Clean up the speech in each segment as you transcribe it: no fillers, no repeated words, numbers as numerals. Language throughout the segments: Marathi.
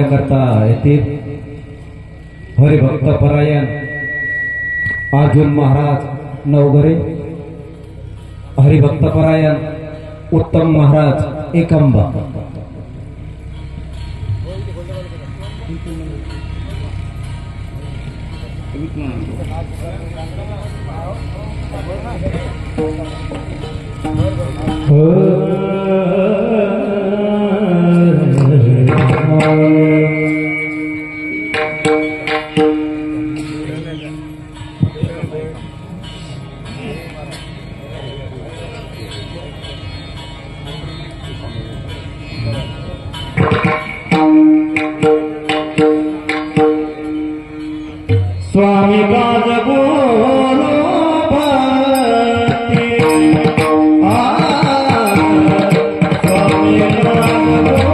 करता येतील हरिभक्त परायण अर्जुन महाराज नवघरे, हरिभक्त परायण उत्तम महाराज एकंबा। स्वामी राज बोलो भक्ति स्वामी राज बोलो भक्ति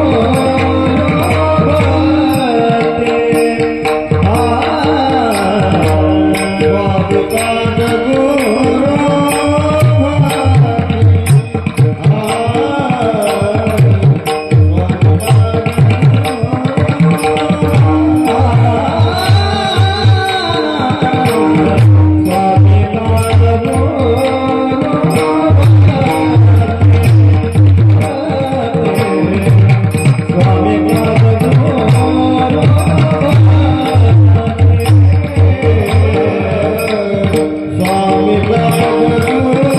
स्वामी राज बोलो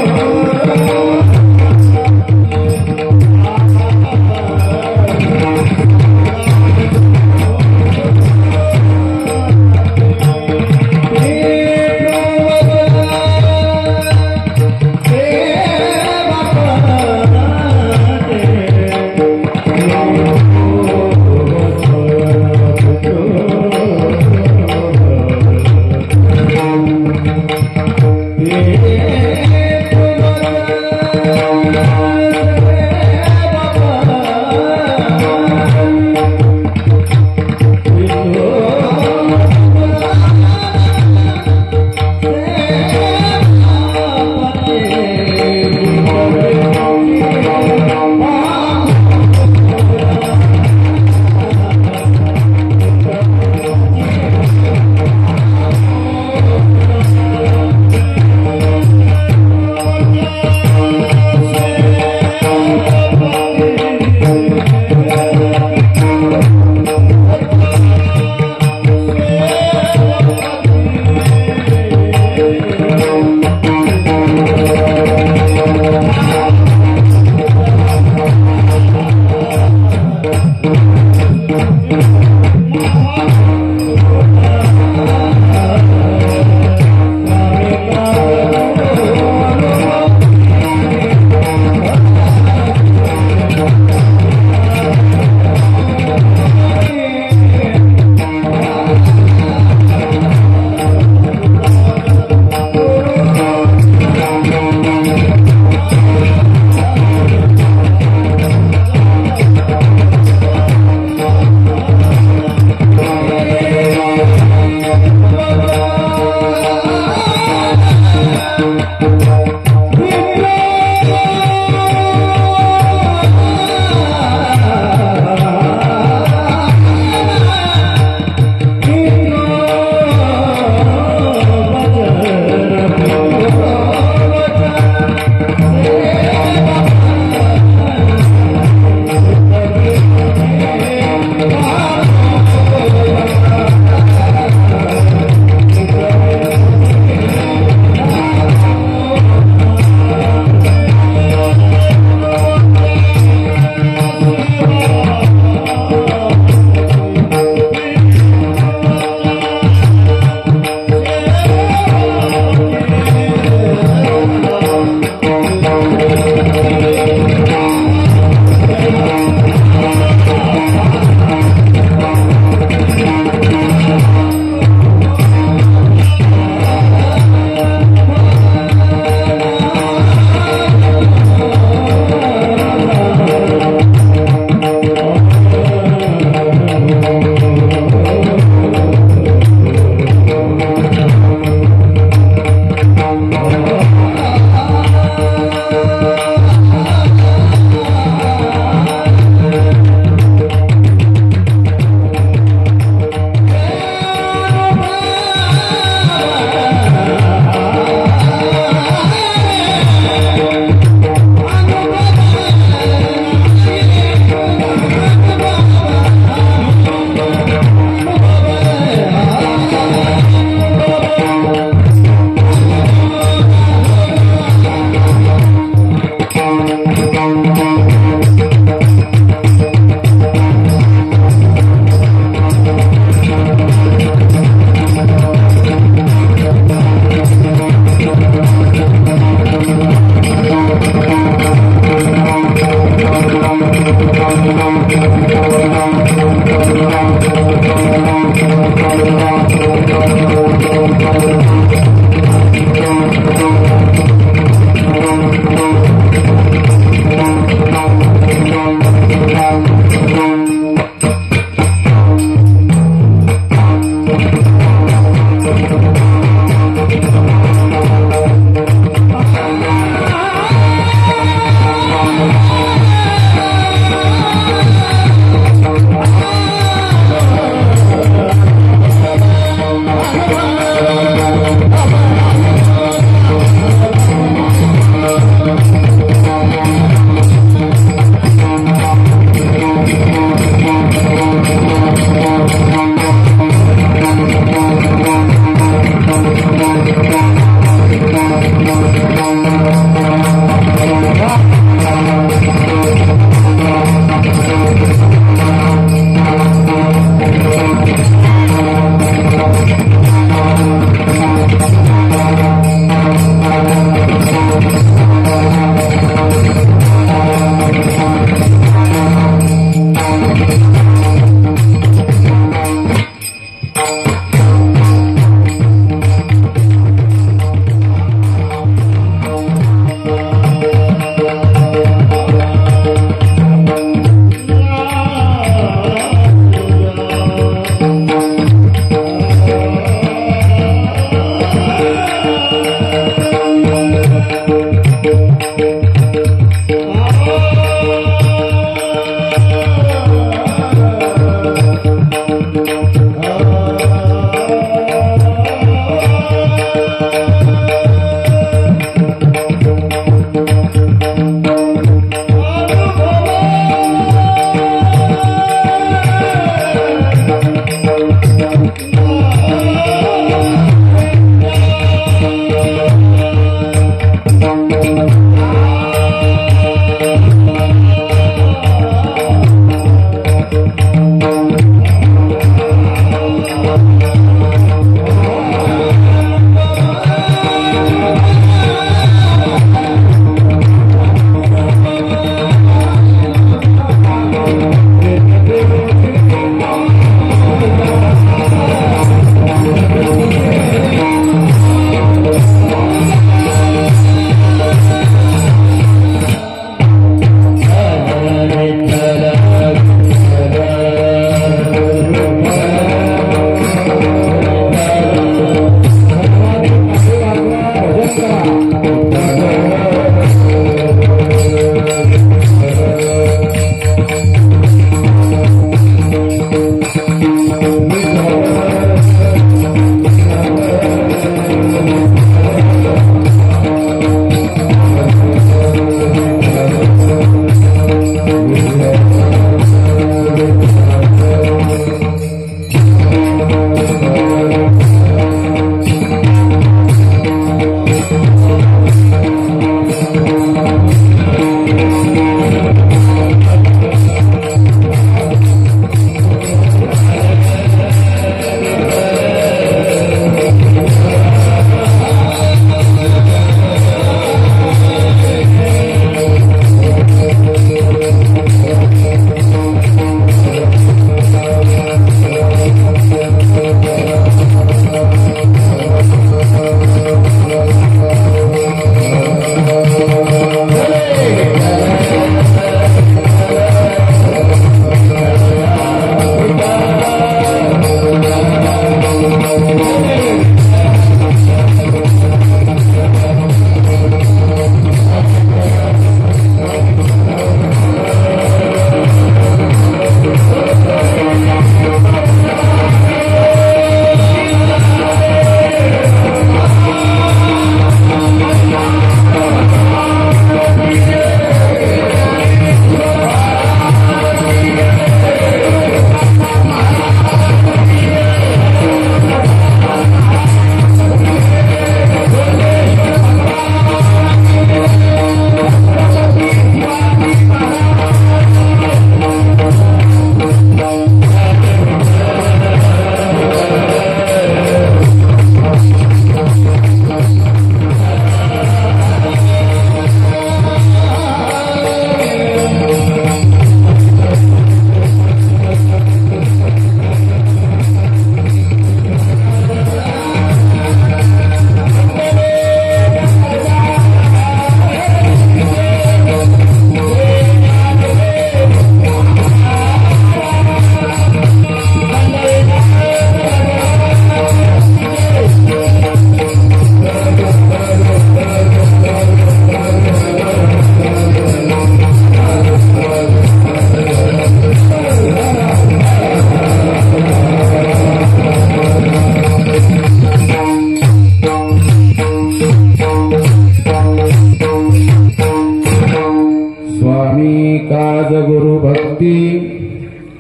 काज गुरु भक्ती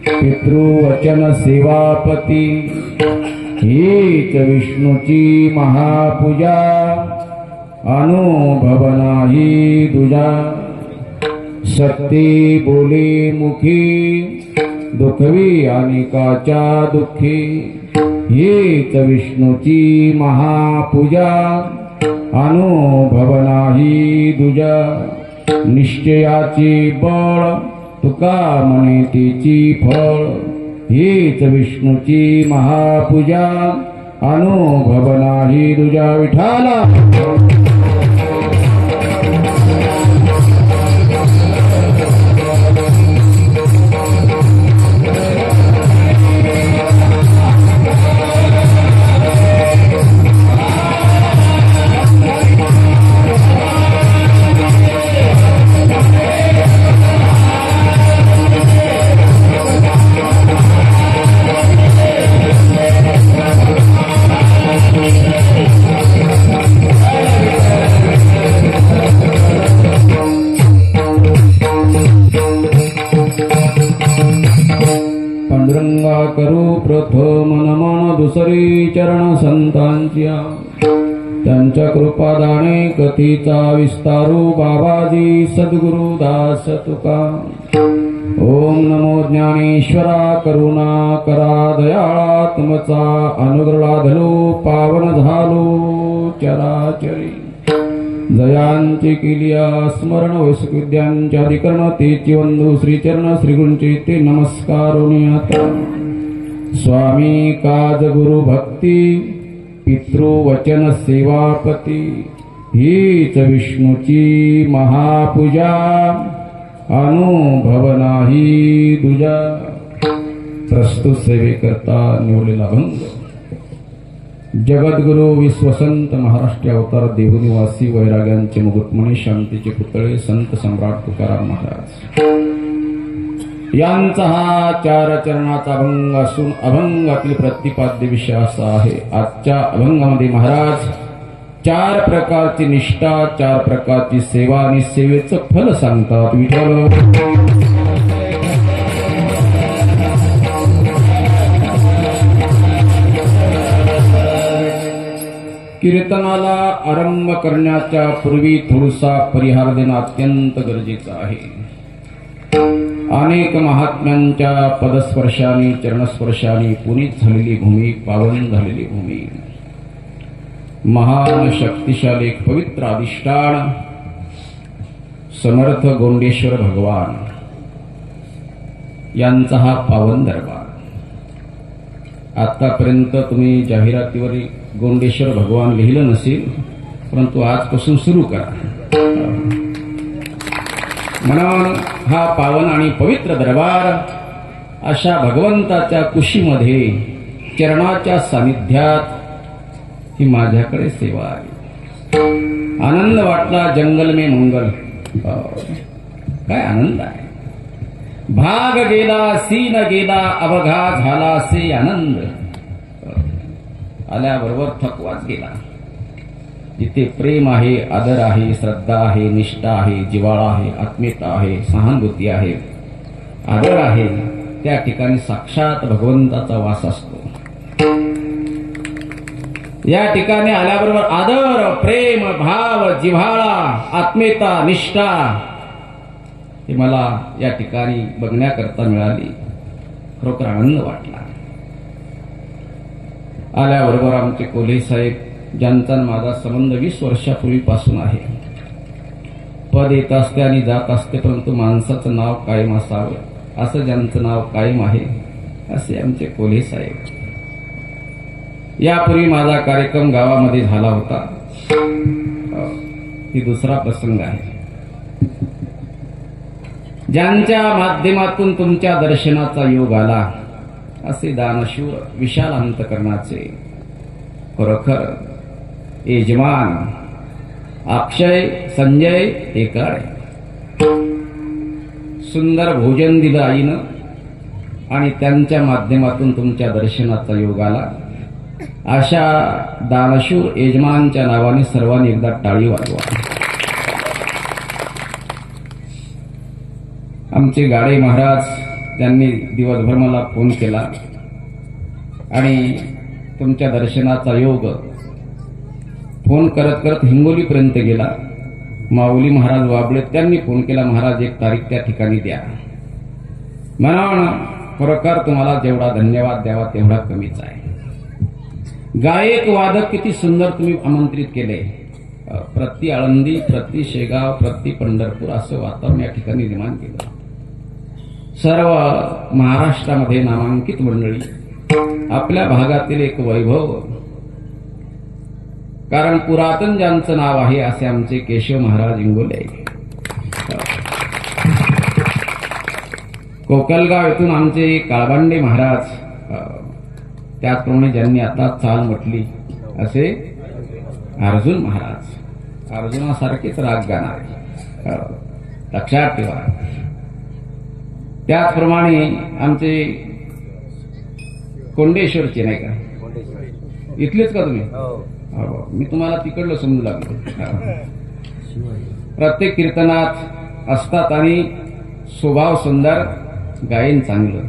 पितृवचन सेवापती हीच विष्णूची महापूजा अनुभव नाही दुजा सत्य बोले मुखी दुखवी अनेकाच्या दुःखी हीच विष्णूची महापूजा अनुभव नाही दुजा निश्चयाची बळ तुका म्हणे तिची फळ हीच विष्णूची महापूजा अनुभव नाही दुजा विठाला पांडुरंगा करू प्रथम नमन दुसरी चरण संतांच्या त्यांच्या कृपादाने कथीचा विस्तारू बाबाजी सद्गुरु दास तुका ओम नमो ज्ञानेश्वरा करुणा करा दयाळा तुमचा अनुग्रह धलो पावन झालो चराचरी जयांची किलिया स्मरण वैसविद्यांच्या अधिकरण तेची वंदू श्रीचरण श्रीगुंचे ते नमस्कारोनियाता स्वामी काज गुरु भक्ती पितृवचन सेवापती हीच विष्णूची महापूजा अनुभव नाही दुजा प्रस्तुत सेवेकरता निवडलेला भंग जगद्गुरु विश्वसंत महाराष्ट्र अवतार देवनिवासी वैराग्यांचे मुकुटमणी शांतीचे पुतळे संत सम्राट तुकाराम महाराज यांचा हा 4 चरणाचा अभंग असून अभंगातील प्रतिपाद्य विषय असा आहे। आजच्या अभंगामध्ये महाराज 4 प्रकारची निष्ठा 4 प्रकारची सेवा आणि सेवेचं फल सांगतात। विठ्ठल कीर्तनाला आरंभ करण्याच्या पूर्वी थोडासा परिहार देणं अत्यंत गरजेचं आहे। अनेक महात्म्यांच्या पदस्पर्शाने चरणस्पर्शाने पुनीत झालेली भूमी पावन झालेली भूमी महान शक्तिशाली एक पवित्र अधिष्ठान समर्थ गोंडेश्वर भगवान यांचा हा पावन दरबार। आतापर्यंत तुम्ही जाहिरातीवर गोंडेश्वर भगवान लिहिलं नसेल परंतु आजपासून सुरू करा। म्हणून हा पावन आणि पवित्र दरबार अशा भगवंताच्या कुशीमध्ये चरणाच्या सानिध्यात ही माझ्याकडे सेवा आहे। आनंद वाटला जंगल में मंगल काय आनंद आहे। भाग गेला सीन गेला अवघा झाला से आनंद आल्याबरोबर थकवाच गेला। जिथे प्रेम आहे आदर आहे श्रद्धा आहे निष्ठा आहे जिव्हाळा आहे आत्मीयता आहे सहानुभूती आहे आदर आहे त्या ठिकाणी साक्षात भगवंताचा वास असतो। या ठिकाणी आल्याबरोबर आदर प्रेम भाव जिव्हाळा आत्मीयता निष्ठा हे मला या ठिकाणी बघण्याकरता मिळाली। खरोखर आनंद वाटला। आल्याबरोबर आमचे कोल्हे साहेब ज्यांचा माझा संबंध 20 वर्षापूर्वीपासून आहे। पद येत असते आणि जात असते परंतु माणसाचं नाव कायम असावं असं ज्यांचं नाव कायम आहे असे आमचे कोल्हे साहेब। यापूर्वी माझा कार्यक्रम गावामध्ये झाला होता। ही दुसरा प्रसंग आहे। ज्यांच्या माध्यमातून तुमच्या दर्शनाचा योग आला असे दानशूर विशाल अंतकरणाचे खरोखर यजमान अक्षय संजय टेकाळे सुंदर भोजन दिलं आईनं आणि त्यांच्या माध्यमातून तुमच्या दर्शनाचा योग आला अशा दानशूर यजमानच्या नावाने सर्वांनी एकदा टाळी वाजवा। आमचे गाडे महाराज त्यांनी दिवसभर मला फोन केला आणि तुमच्या दर्शनाचा योग फोन करत करत हिंगोलीपर्यंत गेला. माऊली महाराज वाबळे त्यांनी फोन केला, महाराज एक तारीख त्या ठिकाणी द्या. म्हणा खरोखर तुम्हाला जेवढा धन्यवाद द्यावा तेवढा कमीच आहे. गायक वादक किती सुंदर तुम्ही आमंत्रित केले. प्रति आळंदी, प्रति शेगाव, प्रति पंढरपूर असं वातावरण या ठिकाणी निर्माण केलं. सर्व महाराष्ट्रामध्ये नामांकित मंडळी, आपल्या भागातील एक वैभव, कारण पुरातन ज्यांचं नाव आहे असे आमचे केशव महाराज इंगोले. कोकलगाव येथून आमचे काळबांडे महाराज, त्याचप्रमाणे ज्यांनी आता चाल म्हटली असे अर्जुन महाराज, अर्जुनासारखेच राग गाणारे, लक्षात ठेवा. त्याचप्रमाणे आमचे कोंडेश्वरचे नाही का, इथलेच का तुम्ही? मी तुम्हाला तिकडलं समजू लागलो. प्रत्येक कीर्तनात असतात आणि स्वभाव सुंदर, गायन चांगलं.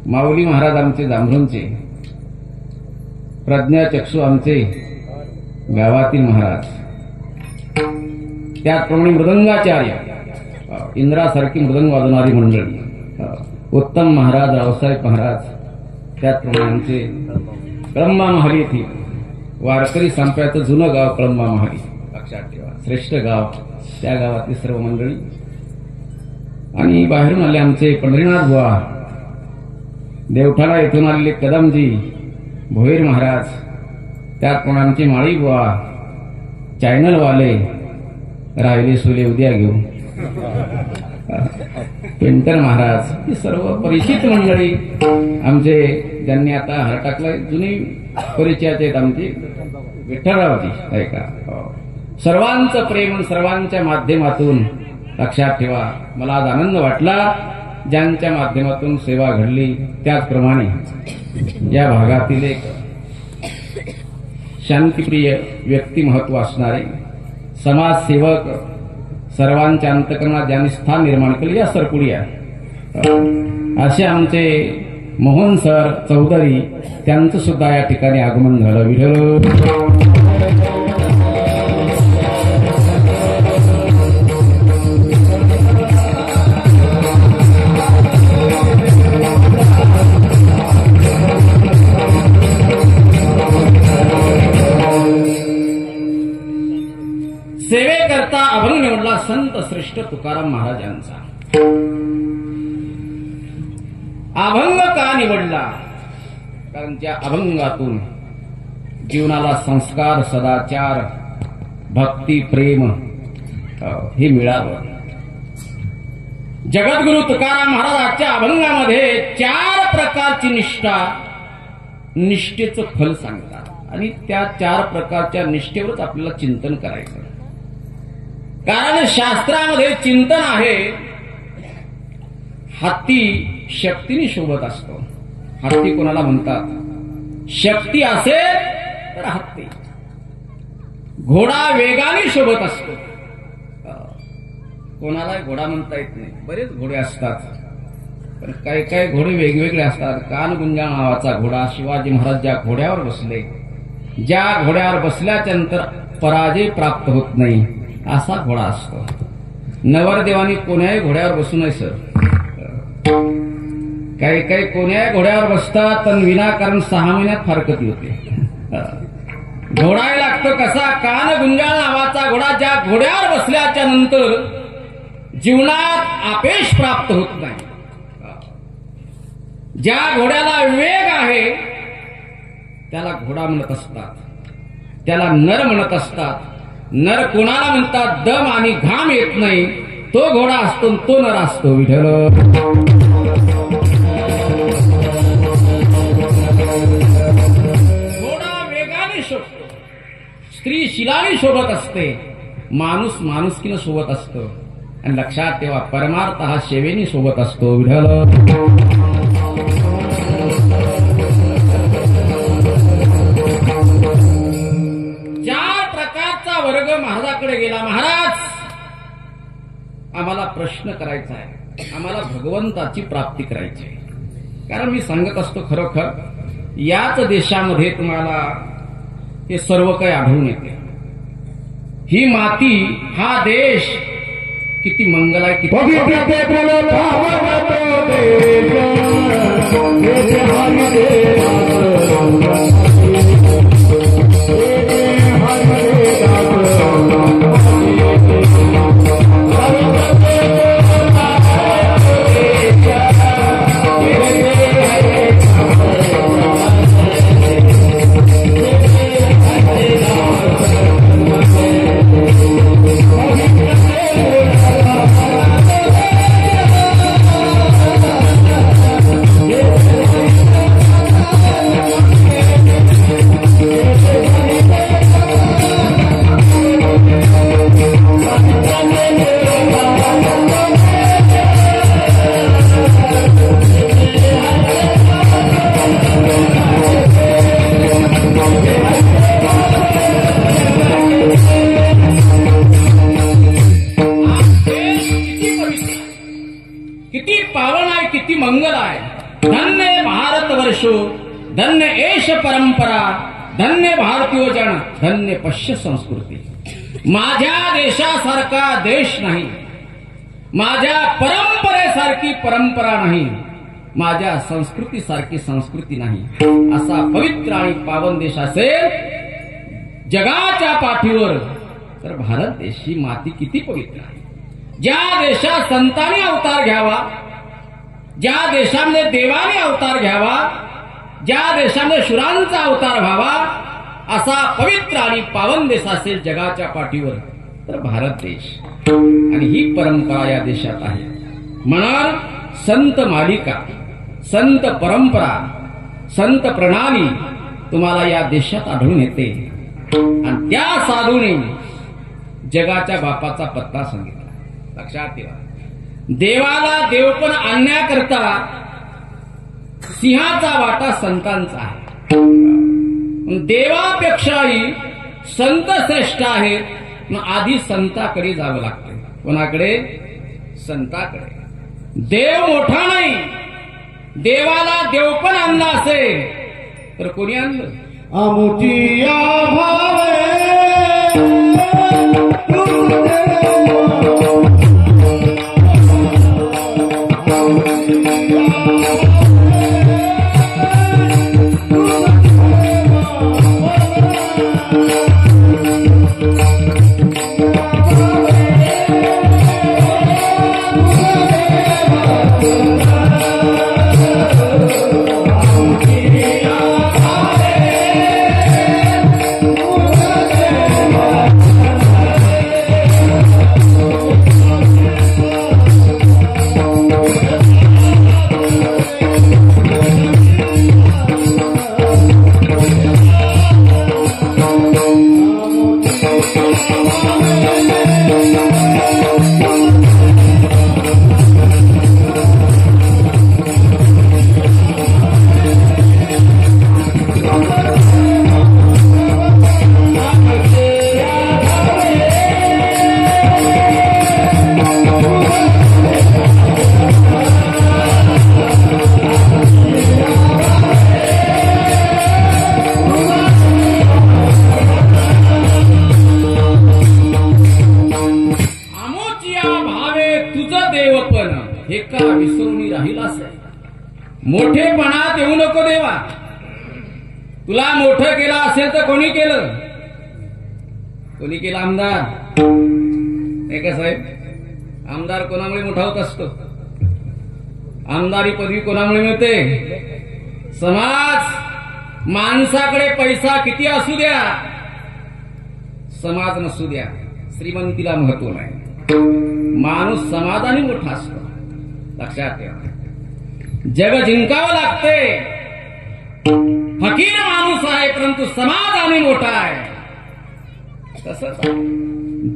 माऊली महाराज आमचे जांभरूणचे, प्रज्ञाचक्षू आमचे गावातील महाराज, त्याचप्रमाणे मृदंगाचार्य, इंद्रासारखी मृदंग वाजवणारी मंडळी, उत्तम महाराज, रावसाहेब महाराज, त्याचप्रमाणे आमचे कळंबा महारी येथील वारकरी संप्याचं जुनं गाव कळंबा महारी, लक्षात ठेवा, श्रेष्ठ गाव, त्या गावातील सर्व मंडळी आणि बाहेरून आले आमचे पंढरीनाथ बुवा, देवठाणा येथून आलेले कदमजी, भोईर महाराज, त्याचप्रमाणे आमचे माळी बुवा, चॅनलवाले, राहिले सोले उद्या घेऊ, पेंटर महाराज, ही सर्व परिचित मंडळी आमचे, ज्यांनी आता हार टाकलाय, जुनी परिचयाचे आहेत आमचे विठ्ठलरावजी, आहे का. सर्वांचं प्रेम, सर्वांच्या माध्यमातून, लक्षात ठेवा, मला आज आनंद वाटला ज्यांच्या माध्यमातून सेवा घडली. त्याचप्रमाणे या भागातील एक शांतिप्रिय व्यक्तिमत्व असणारे समाजसेवक, सर्वांच्या अंतःकरणात ज्यांनी स्थान निर्माण केले, या सरकुडिया, असे आमचे मोहन सर चौधरी, त्यांचं सुद्धा या ठिकाणी आगमन झालं. विठ्ठल सेवेकरता अभंग निवडला संत श्रेष्ठ तुकाराम महाराजांचा. अभंग का निवडला? कारण त्या अभंगातून जीवनाला संस्कार, सदाचार, भक्ती, प्रेम हे मिळावं. जगद्गुरु तुकाराम महाराजांच्या अभंगामध्ये 4 प्रकारची निष्ठा, निष्ठेचं फल सांगतात आणि त्या 4 प्रकारच्या निष्ठेवरच आपल्याला चिंतन करायचं. कारण शास्त्रामध्ये चिंतन आहे. हत्ती शक्तीने शोभत असतो. हत्ती कोणाला म्हणतात? शक्ती असेल तर हत्ती. घोडा वेगाने शोभत असतो. कोणाला घोडा म्हणता येत नाही. बरेच घोडे असतात, पण काही काही घोडे वेगवेगळे असतात. कानगुंजा नावाचा घोडा, शिवाजी महाराज ज्या घोड्यावर बसले, ज्या घोड्यावर बसल्याच्या नंतर पराजय प्राप्त होत नाही, असा घोडा असतो. नवरदेवानी कोण्याही घोड्यावर बसू नये सर. काही काही कोण्याही घोड्यावर बसतात आणि विनाकारण 6 महिन्यात फारकती होते. घोडा लागतो कसा? कानगुंजाळ नावाचा घोडा, ज्या घोड्यावर बसल्याच्या नंतर जीवनात अपयश प्राप्त होत नाही. ज्या घोड्याला वेग आहे त्याला घोडा म्हणत असतात, त्याला नर म्हणत असतात. नर कोणाला म्हणतात? दम आणि घाम येत नाही तो घोडा असतो, तो नर असतो. विठ्ठल घोडा वेगाने शोभतो, स्त्री शिलाने शोभत असते, माणूस माणुसकीनं शोभत असतो. आणि लक्षात ठेवा, परमार्थ हा सेवेने सोबत असतो. विठ्ठल वर्ग महाराजाकडे गेला. महाराज आम्हाला प्रश्न करायचा आहे, आम्हाला भगवंताची प्राप्ती करायची आहे. कारण मी सांगत असतो खरोखर याच देशामध्ये तुम्हाला हे सर्व काही आढळून येते. ही माती, हा देश किती मंगल आहे, किती मंगल आहे. धन्य भारतवर्षो, धन्य एष परंपरा, धन्य भारतीय जन, धन्य पश्य संस्कृती. माझ्या देशासारखा देश नाही, माझ्या परंपरेसारखी परंपरा नाही, माझ्या संस्कृतीसारखी संस्कृती नाही. असा पवित्र आणि पावन देश असेल जगाच्या पाठीवर तर भारत देश ही माती किती पवित्र आहे. ज्या देशात संतांनी अवतार घ्यावा, ज्या देशामध्ये देवाने अवतार घ्यावा, ज्या देशामध्ये शुरांचा अवतार व्हावा, असा पवित्र आणि पावन देश असेल जगाच्या पाठीवर तर भारत देश. आणि ही परंपरा या देशात आहे. म्हणून संत मालिका, संत परंपरा, संत प्रणाली तुम्हाला या देशात आढळून येते. आणि त्या साधूने जगाच्या बापाचा पत्ता सांगितला. लक्षात ठेवा, देवाला देवपण आणण्याकरता सिंहाचा वाटा संतांचा आहे. देवापेक्षाही संत श्रेष्ठ आहेत. मग आधी संताकडे जावं लागतं. कोणाकडे? संताकडे. देव मोठा नाही, देवाला देवपण आणला असेल तर कोणी आणलं? आमुचिया भावे मोठेपणात येऊ नको देवा. तुला मोठं केलं असेल तर कोणी केलं? कोणी केलं? आमदार. नाही का साहेब? आमदार कोणामुळे मोठा होत असतो? आमदारी पदवी कोणामुळे मिळते? समाज. माणसाकडे पैसा किती असू द्या, समाज नसू द्या, श्रीमंतीला महत्व नाही. माणूस समाजाने मोठा असतो. लक्षात ठेवा. जग जिंकावं लागते. फकीर माणूस आहे परंतु समाजाने मोठा आहे. तसंच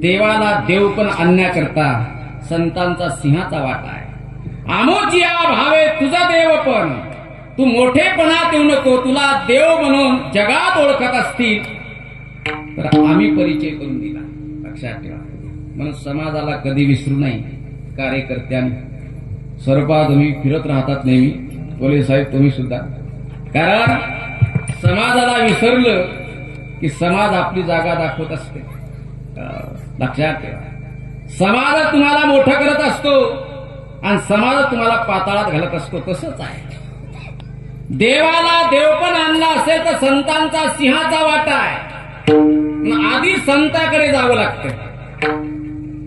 देवाला देवपण आणण्याकरता संतांचा सिंहाचा वाटा आहे. आमोचिया भावे तुझा देवपण. तू मोठेपणात येऊ नको. तुला देव म्हणून जगात ओळखत असतील तर आम्ही परिचय करून दिला. लक्षात ठेवा. म्हणून समाजाला कधी विसरू नये. कार्यकर्त्यांनी सर्व तुम्ही फिरत राहतात नेहमी, पोलीस साहेब तुम्ही सुद्धा, कारण समाजाला विसरलं की समाज आपली जागा दाखवत असते. लक्षात ठेवा, समाज तुम्हाला मोठं करत असतो आणि समाज तुम्हाला पाताळात घालत असतो. तसंच आहे. देवाला देवपण आणला असेल तर संतांचा सिंहाचा वाटा आहे. आधी संताकडे जावं लागतं.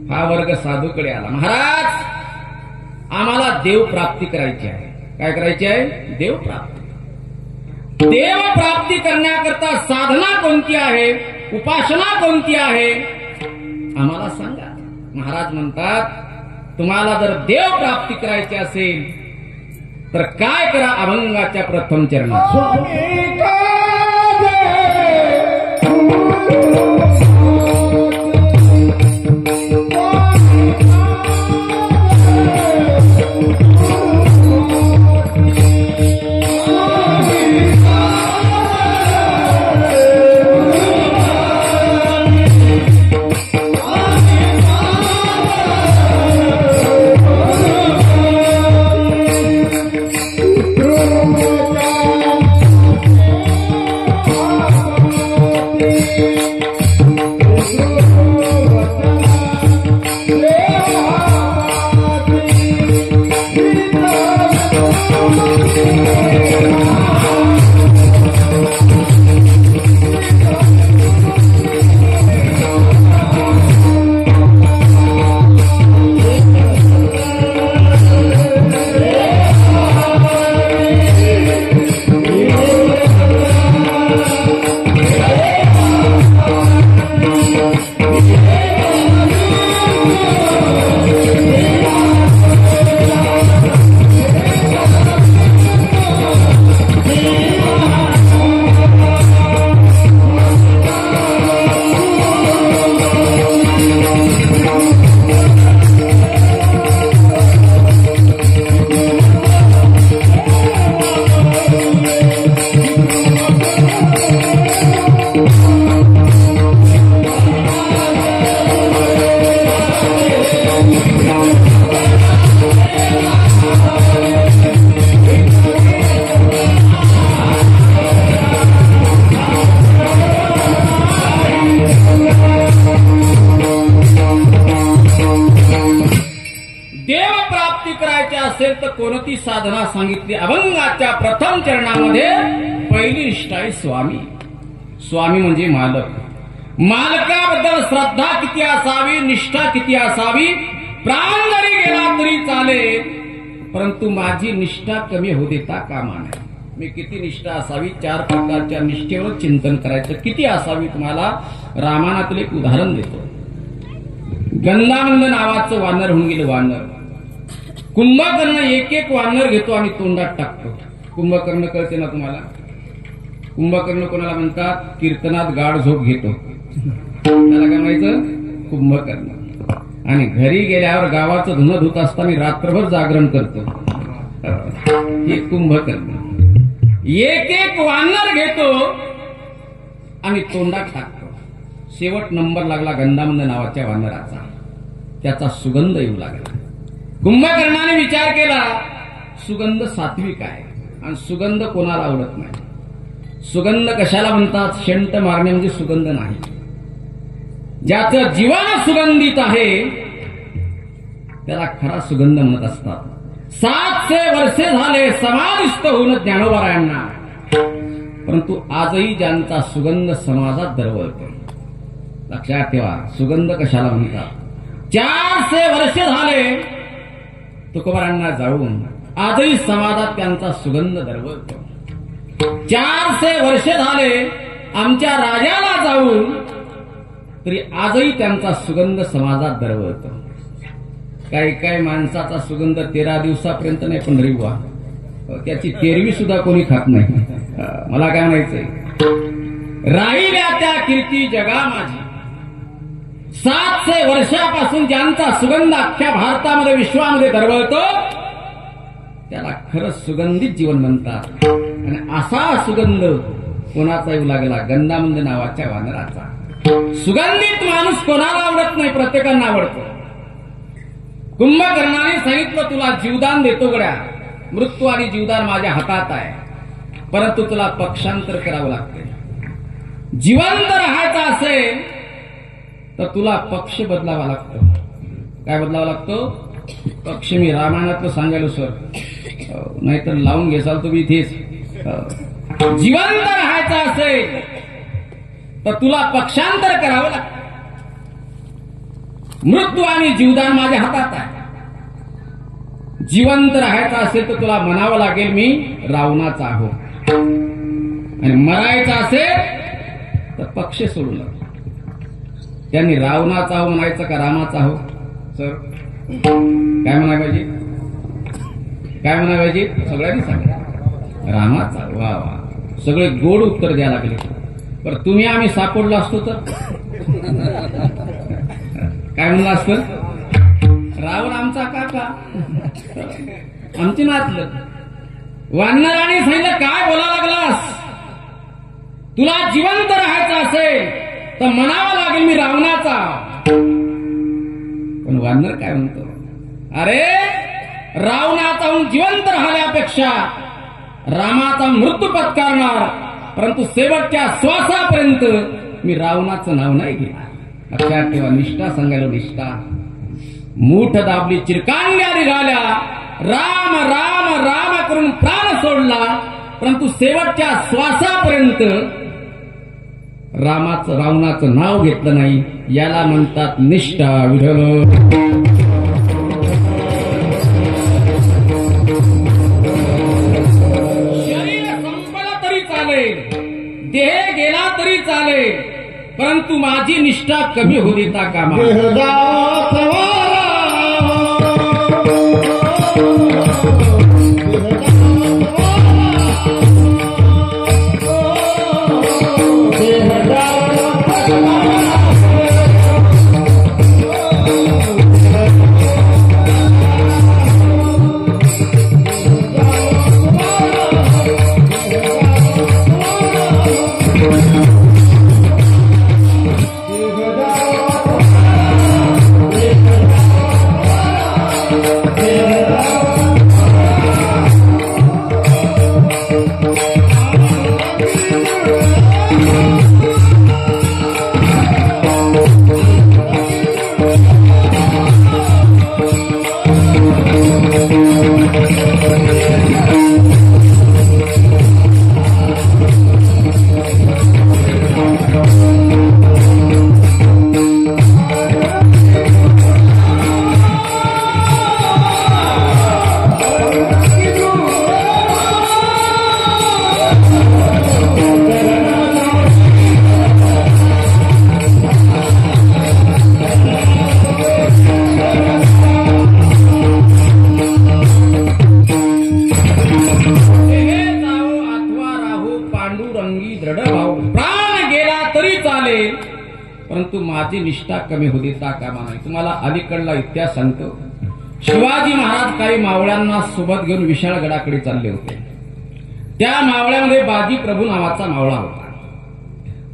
हा वर्ग साधूकडे आला. महाराज, आम्हाला देव प्राप्ती करायची आहे. काय करायची आहे? देव प्राप्ती. देव प्राप्ती करण्याकरता साधना कोणती आहे, उपासना कोणती आहे, आम्हाला सांगा. महाराज म्हणतात, तुम्हाला जर देव प्राप्ती करायची असेल तर काय करा? अभंगाच्या प्रथम चरणात कोणती साधना सांगितली? अभंगाच्या प्रथम चरणामध्ये पहिली निष्ठा आहे स्वामी. स्वामी म्हणजे मालक. मालकाबद्दल श्रद्धा किती असावी, निष्ठा किती असावी. प्राण जरी गेला तरी चालेल, परंतु माझी निष्ठा कमी होऊ देता कामा नये. मी किती निष्ठा असावी? 4 प्रकारच्या निष्ठेवर चिंतन करायचं. किती असावी? तुम्हाला रामायणातील एक उदाहरण देतो. गंधानंद नावाचं वानर होऊन गेलं. वानर कुंभकर्ण एक वानर घेतो आणि तोंडात टाकतो. कुंभकर्ण कळते ना तुम्हाला? कुंभकर्ण कोणाला म्हणतात? कीर्तनात गाढ झोप घेतो त्याला काय म्हणायचं? कुंभकर्ण. आणि घरी गेल्यावर गावाचं धुणं धुत असताना रात्रभर जागरण करतो, हे कुंभकर्ण. एक वानर घेतो आणि तोंडात टाकतो. शेवट नंबर लागला गंधानंद नावाच्या वानराचा. त्याचा सुगंध येऊ लागला. कुंभकर्णाने विचार केला, सुगंध सात्विक आहे आणि सुगंध कोणाला आवडत नाही. सुगंध कशाला म्हणतात? शेंट मारणे म्हणजे सुगंध नाही. ज्याचं जीवन सुगंधित आहे त्याला खरा सुगंध म्हणत असतात. 700 वर्षे झाले समाधिस्थ होऊन ज्ञानोबारायांना, परंतु आजही ज्यांचा सुगंध समाजात दरवळतो. लक्षात ठेवा, सुगंध कशाला म्हणतात? 400 वर्षे झाले तुकोबारांना जाऊन आजही समाजात त्यांचा सुगंध दरवळतो. 400 वर्षे झाले आमच्या राजाला जाऊन, तरी आजही त्यांचा सुगंध समाजात दरवळतो. काही माणसाचा सुगंध 13 दिवसापर्यंत नाही, पण रिवा त्याची 13वी सुद्धा कोणी खात नाही. मला काय म्हणायचंय? राहिल्या त्या कीर्ती जगा माझी. 700 वर्षापासून ज्यांचा सुगंध अख्ख्या भारतामध्ये विश्वामध्ये दरवळतो त्याला खरंच सुगंधित जीवन म्हणतात. आणि असा सुगंध कोणाचा येऊ लागला? गंधानंद नावाच्या वानराचा. सुगंधित माणूस कोणाला आवडत नाही? प्रत्येकांना आवडतो. कुंभकर्णाने सांगितलं तुला जीवदान देतो गड्या, मृत्यू आणि जीवदान माझ्या हातात आहे, परंतु तुला पक्षांतर करावं लागते. जिवंत राहायचं असेल तर तुला पक्ष बदलावा लागतो. काय बदलावा लागतो? पक्ष. मी रामायणातलं सांगायलो सर, नाहीतर लावून घेसाल तुम्ही इथेच. जिवंत राहायचं असेल तर तुला पक्षांतर करावं लागतं. मृत्यू आणि जीवदान माझ्या हातात आहे. जिवंत राहायचं असेल तर तुला म्हणावं लागेल मी रावणाचा आहो, आणि मरायचं असेल तर पक्ष सोडू लागतो. त्यांनी रावणाचा आहो म्हणायचं का रामाचा आहो? सर काय म्हणाय पाहिजे? काय म्हणाय पाहिजे? सगळ्यांनी सांगा रामाचा. वा वा, सगळे गोड उत्तर द्यायला लागले. पण तुम्ही आम्ही सापडलो असतो तर काय म्हणलं असतं? रावण आमचा काका, आमचे नातलं. वानराने सांगितलं काय बोला लागलास? तुला जिवंत राहायचं असेल तर म्हणावं लागेल मी रावणाचा. पण वानर काय म्हणतो? अरे रावणाचा जिवंत राहण्यापेक्षा रामाचा मृत्यू पत्करणार, परंतु शेवटच्या श्वासापर्यंत मी रावणाचं नाव नाही घेणार. लक्षात ठेवा, निष्ठा सांगायला निष्ठा. मूठ दाबली, चिरकांड्या निघाल्या, राम राम राम करून प्राण सोडला, परंतु शेवटच्या श्वासापर्यंत रावणाचं नाव घेतलं नाही. याला म्हणतात निष्ठा. विठ्ठल शरीर संपलं तरी चालेल, देह गेला तरी चालेल, परंतु माझी निष्ठा कमी होऊ देता कामा. परंतु माझी निष्ठा कमी होऊ देता कामा नाही. तुम्हाला अलीकडला इतिहास सांगतो. शिवाजी महाराज काही मावळ्यांना सोबत घेऊन विशाळगडाकडे चालले होते. त्या मावळ्यामध्ये बाजी प्रभू नावाचा मावळा होता.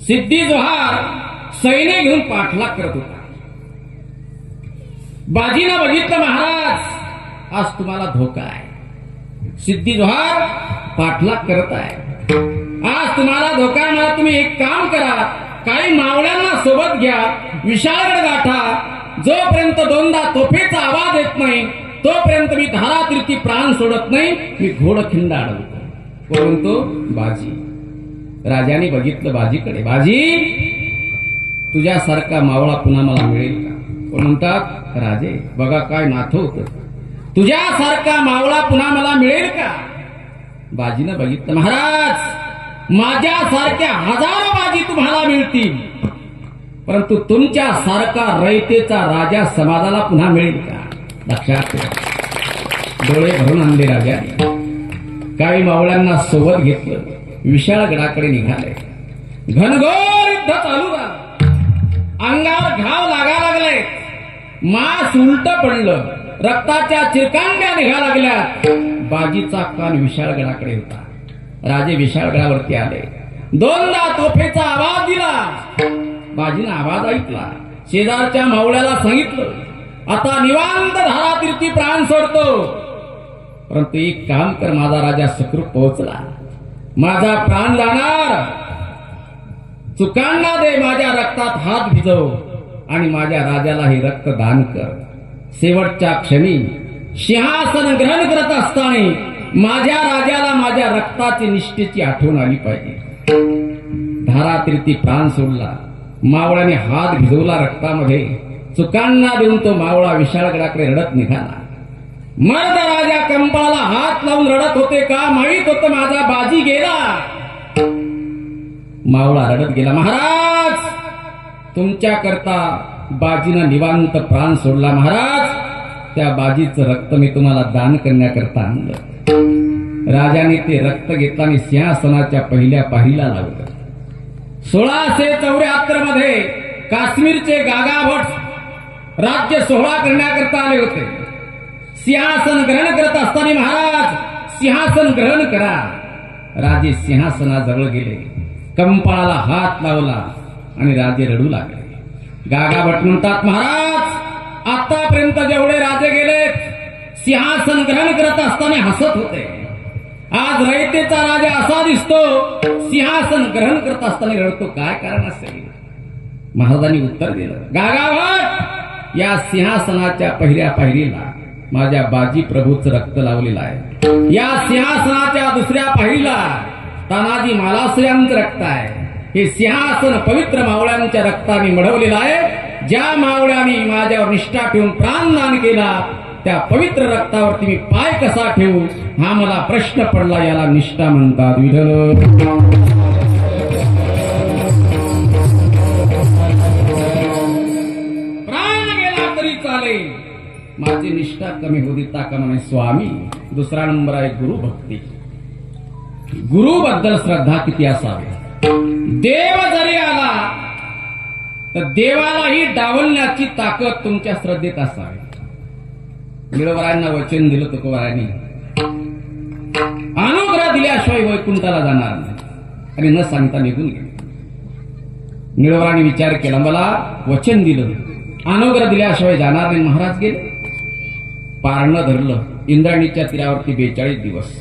सिद्धी जोहार सैन्य घेऊन पाठलाग करत होता. बाजीनं बघितलं, महाराज आज तुम्हाला धोका आहे. सिद्धी जोहार पाठलाग करत आहे, आज तुम्हाला धोका आहे. मला तुम्ही एक काम करा, काही मावळ्यांना सोबत घ्या, विशाळगड गाठा. जोपर्यंत दोनदा तोफेचा आवाज येत नाही तोपर्यंत मी धारातीर्थी प्राण सोडत नाही. मी घोडखिंड अडवतो. कोण म्हणतो? बाजी. राजाने बघितलं बाजीकडे. बाजी, तुझ्यासारखा मावळा पुन्हा मला मिळेल का? कोण म्हणतात? राजे, बघा काय नाथ होत. तुझ्यासारखा मावळा पुन्हा मला मिळेल का? बाजीनं बघितलं, महाराज माझ्यासारख्या हजारो बाजी तुम्हाला मिळतील, परंतु तुमच्यासारखा रयतेचा राजा समाजाला पुन्हा मिळेल का? लक्षात ठेवा. डोळे भरून आणले राजाने. काही मावळ्यांना सोबत घेतलं, विशाळगडाकडे निघाले. घनघोर युद्ध चालू झालं. अंगावर घाव लागा लागले, मांस उलट पडलं, रक्ताच्या चिरकांड्या निघा लागल्या. बाजीचा कान विशाळगडाकडे होता. राजे विशाळगडावरती आले. दोनदा तोफेचा आवाज दिला. बाजीनं आवाज ऐकला. शेजारच्या मावळ्याला सांगितलं, आता निवांत धारातीर्थी प्राण सोडतो. परंतु एक काम कर माझा राजा सुखरूप पोहोचला. माझा प्राण जाणार, चुकांना दे, माझ्या रक्तात हात भिजव आणि माझ्या राजाला हे रक्त दान कर. शेवटच्या क्षणी सिंहासन ग्रहण करत असताना माझ्या राजाला माझ्या रक्ताची निष्ठेची आठवण आली पाहिजे. धारातीर्थी प्राण सोडला. मावळ्याने हात भिजवला रक्तामध्ये. चुकांना देऊन तो मावळा विशाळगडाकडे रडत निघाला. मर्द राजा कंपाला हात लावून रडत होते. का माहित होतं माझा बाजी गेला. मावळा रडत गेला. महाराज, तुमच्या करता बाजीनं निवांत प्राण सोडला. महाराज, त्या बाजीचं रक्त मी तुम्हाला दान करण्याकरता आणलं. राजाने ते रक्त घेतलं आणि सिंहासनाच्या पहिल्या पाहीला लावलं. 1674 मध्ये काश्मीरचे गागाभट राज्य सोहळा करण्याकरता आले होते. सिंहासन ग्रहण करत असताना महाराज सिंहासन ग्रहण करा. राजे सिंहासनाजवळ गेले. कंपाळाला हात लावला आणि राजे रडू लागले. गागाभट म्हणतात, महाराज, आतापर्यंत जेवढे राजे गेलेत सिंहासन ग्रहण करत असताना हसत होते. आज रयतेचा राजा असा दिसतो, सिंहासन ग्रहण करत असताना रडतो. काय कारण असेल? महाराजांनी उत्तर दिलं, गागाभट, या सिंहासनाच्या पहिल्या पायरीला माझ्या बाजी प्रभूचं रक्त लावलेलं आहे. या सिंहासनाच्या दुसऱ्या पायरीला तानाजी मालुसऱ्यांचं रक्त आहे. हे सिंहासन पवित्र मावळ्यांच्या रक्ताने मढवलेलं आहे. ज्या मावळ्यांनी माझ्यावर निष्ठा ठेवून प्राणदान केला त्या पवित्र रक्तावरती मी पाय कसा ठेवू हा मला प्रश्न पडला. याला निष्ठा म्हणतात. विठ्ठल, प्राण गेला तरी चालेल, माझी निष्ठा कमी होती कामा नये. स्वामी, दुसरा नंबर आहे गुरु भक्ती. गुरुबद्दल श्रद्धा किती असावी. देव जरी आला तर देवालाही डावलण्याची ताकद तुमच्या श्रद्धेत असावी. निळवरायांना वचन दिलं तुकोबारायांनी, अनुग्रह दिल्याशिवाय वैकुंठाला जाणार नाही आणि न सांगता निघून गेले. निळवरांनी विचार केला, मला वचन दिलं, अनुग्रह दिल्याशिवाय जाणार नाही. महाराज गेले. पारणं धरलं. इंद्रायणीच्या तीरावरती 42 दिवस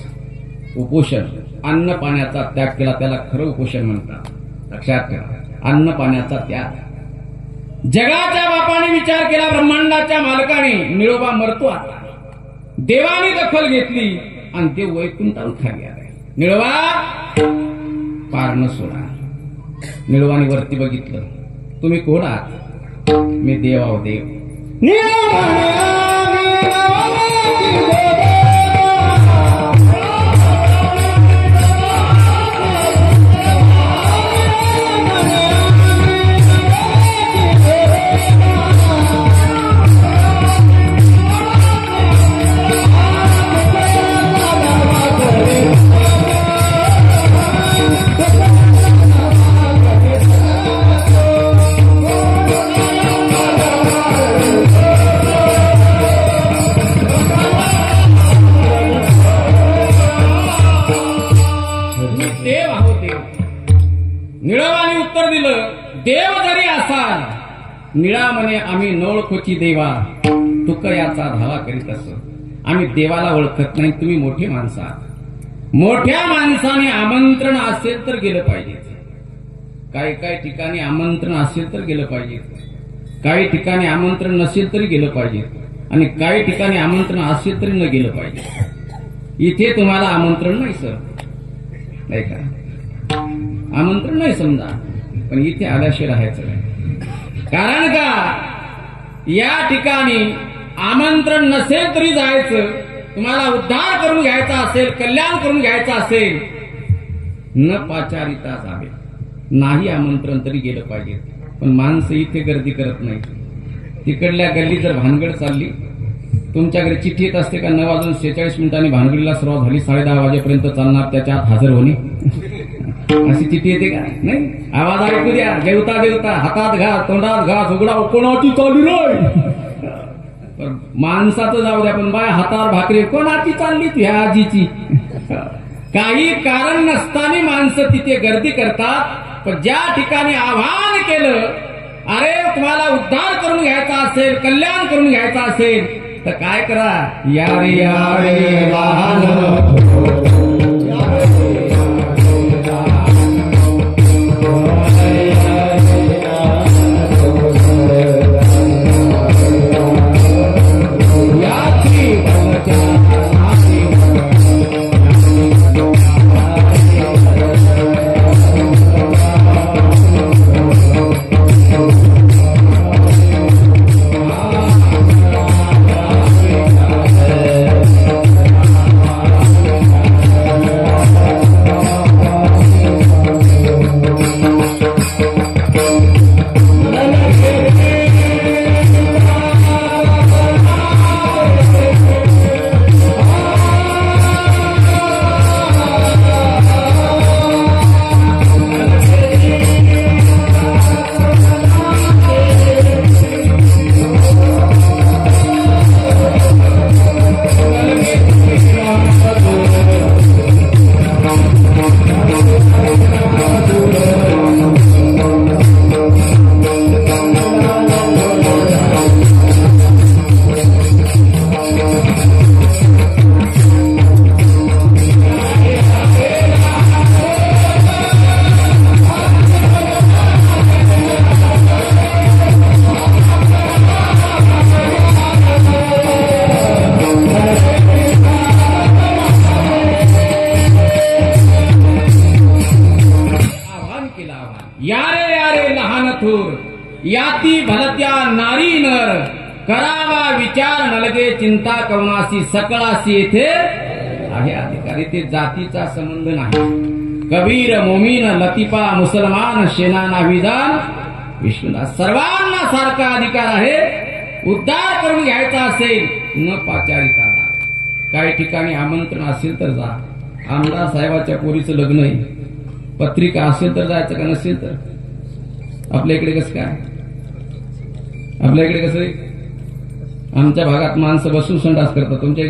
उपोषण, अन्न पाण्याचा त्याग केला. त्याला खरं उपोषण म्हणतात. लक्षात ठेवा, अन्न पाण्याचा त्याग. जगाच्या बापाने विचार केला, ब्रह्मांडाच्या मालकाने, निळोबा मरतो आता. देवाने दखल घेतली आणि देव वैकुंठावर खाली आले. निळोबा, पारणं सोडा. निळोबाने वरती बघितलं, तुम्ही कोण आहात? मी देव आहो, देव. निळावाने उत्तर दिलं, देव जरी असाल, निळा म्हणे आम्ही नोळखोची देवा, तुक याचा धावा करीत असो. आम्ही देवाला ओळखत नाही, तुम्ही मोठी माणसं आहात. मोठ्या माणसाने आमंत्रण असेल तर गेलं पाहिजे. काही काही ठिकाणी आमंत्रण असेल तर गेलं पाहिजे, काही ठिकाणी आमंत्रण नसेल तरी गेलं पाहिजे, आणि काही ठिकाणी आमंत्रण असेल तरी न गेलं पाहिजे. इथे तुम्हाला आमंत्रण नाही सर, नाही का? आमंत्रण नाही समजा, पण इथे आल्याशिवाय राहायचं नाही. कारण का या ठिकाणी आमंत्रण नसेल तरी जायचं. तुम्हाला उद्धार करून घ्यायचा असेल, कल्याण करून घ्यायचं असेल, न पाचारिता जावे. नाही आमंत्रण तरी गेलं पाहिजे. पण माणसं इथे गर्दी करत नाही. तिकडल्या गल्ली जर भानगड चालली, तुमच्याकडे चिठ्ठी येत असते का 9:46 भानगडीला सुरुवात झाली, 10:30 वाजेपर्यंत चालणार, त्याच्या आत हजर होणे, अशी चिठ्ठी येते का? नाही. आवाज ऐकू द्या, जेवता जेवता हातात घा, तोंडात घा, उघडा कोणाची चालली नाही. माणसाचं जाऊ द्या, पण बाय हातावर भाकरी कोणाची चालली? ह्या आजीची. काही कारण नसताना माणसं तिथे गर्दी करतात. पण ज्या ठिकाणी आवाहन केलं अरे तुम्हाला उद्धार करून घ्यायचा असेल, कल्याण करून घ्यायचा असेल तर काय करा, या रे लहान याती भलत्या नारी नर, करावा विचार नलगे चिंता करुणासी सकळासी येथे आहे अधिकारी. ते जातीचा संबंध नाही. कबीर मोमीन लतिफा मुसलमान शेनाना विधान विष्णुदास सर्वांना सारखा अधिकार आहे. उद्धार करून घ्यायचा असेल न पाचारिता जा. काही ठिकाणी आमंत्रण असेल तर जा. आमदार साहेबाच्या पोरीचं लग्न आहे, पत्रिका असेल तर जायचं का नसेल तर. आपल्या इकडे कसं काय, आपल्या इकडे कसं आहे, आमच्या भागात माणसं बसून संडास करतात, तुमच्या